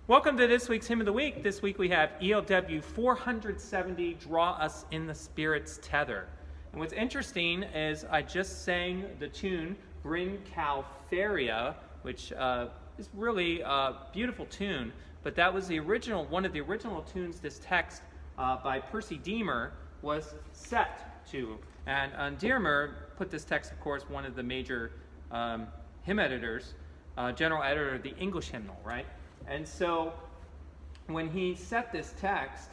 Welcome to this week's Hymn of the Week. This week we have ELW 470, Draw Us in the Spirit's Tether. And what's interesting is I just sang the tune, Bring Calfaria, which is really a beautiful tune, but that was one of the original tunes this text by Percy Deemer was set to. And Deemer put this text, of course, one of the major hymn editors, general editor of the English hymnal, right? And so when he set this text,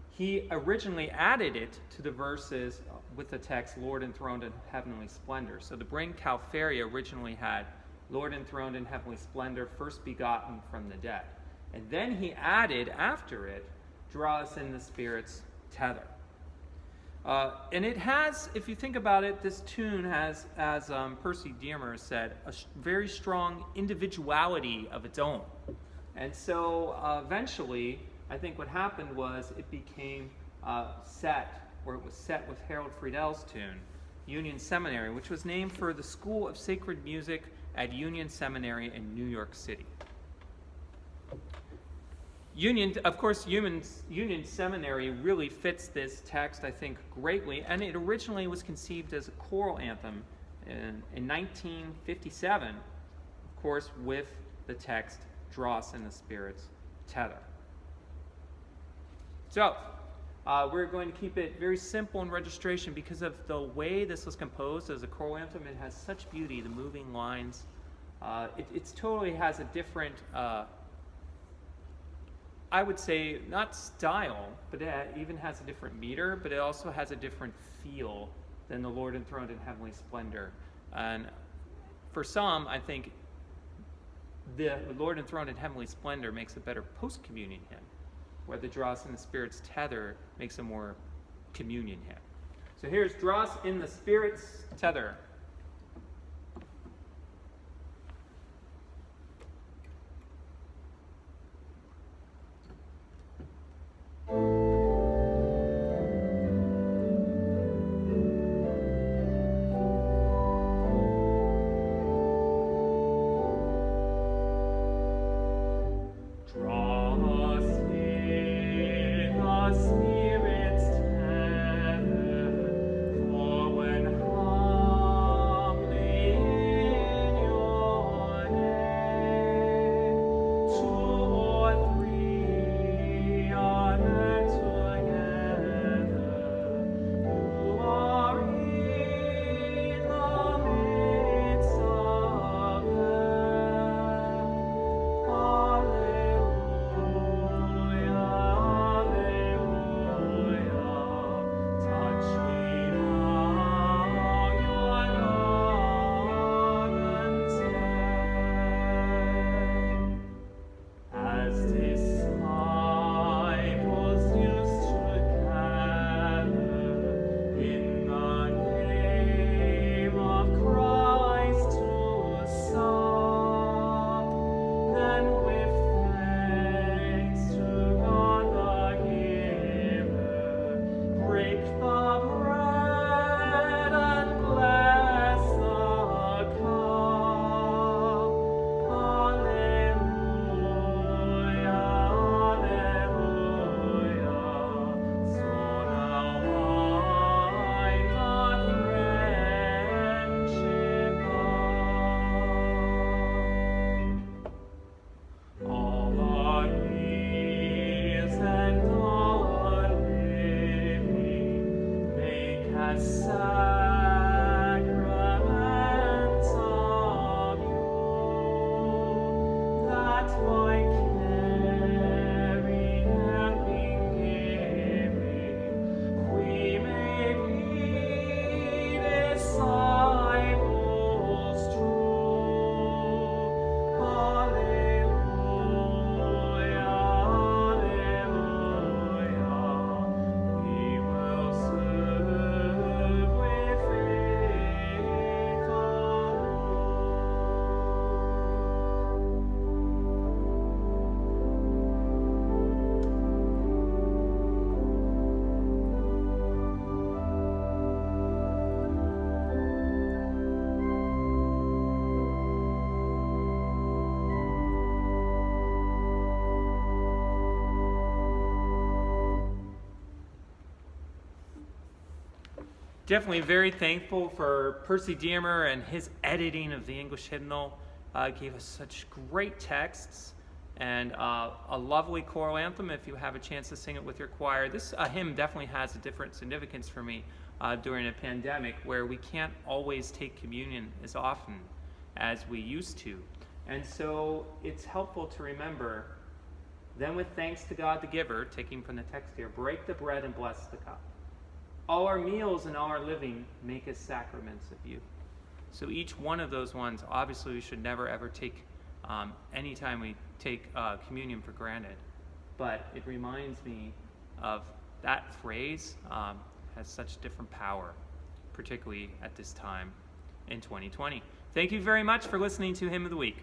he originally added it to the verses with the text, Lord enthroned in heavenly splendor. So the Bring Calfaria originally had Lord enthroned in heavenly splendor, first begotten from the dead. And then he added after it, Draw Us in the Spirit's Tether. And it has, if you think about it, this tune has, as Percy Deemer said, a very strong individuality of its own. And so eventually, I think what happened was it became set with Harold Friedel's tune, Union Seminary, which was named for the School of Sacred Music at Union Seminary in New York City. Union Seminary really fits this text, I think, greatly, and it originally was conceived as a choral anthem in 1957, of course, with the text, Draw Us in the Spirit's Tether. So, we're going to keep it very simple in registration because of the way this was composed as a choral anthem. It has such beauty, the moving lines. It totally has a different I would say not style, but it even has a different meter, but it also has a different feel than the Lord enthroned in heavenly splendor. And for some, I think the Lord enthroned in heavenly splendor makes a better post-communion hymn, where the Draw Us in the Spirit's Tether makes a more communion hymn. So here's Draw Us in the Spirit's Tether. definitely very thankful for Percy Dearmer and his editing of the English hymnal. Gave us such great texts and a lovely choral anthem if you have a chance to sing it with your choir. This hymn definitely has a different significance for me during a pandemic where we can't always take communion as often as we used to. And so it's helpful to remember, then with thanks to God the giver, taking from the text here, break the bread and bless the cup. All our meals and all our living make us sacraments of you. So each one of those ones, obviously we should never ever take, anytime we take communion for granted. But it reminds me of that phrase has such different power, particularly at this time in 2020. Thank you very much for listening to Hymn of the Week.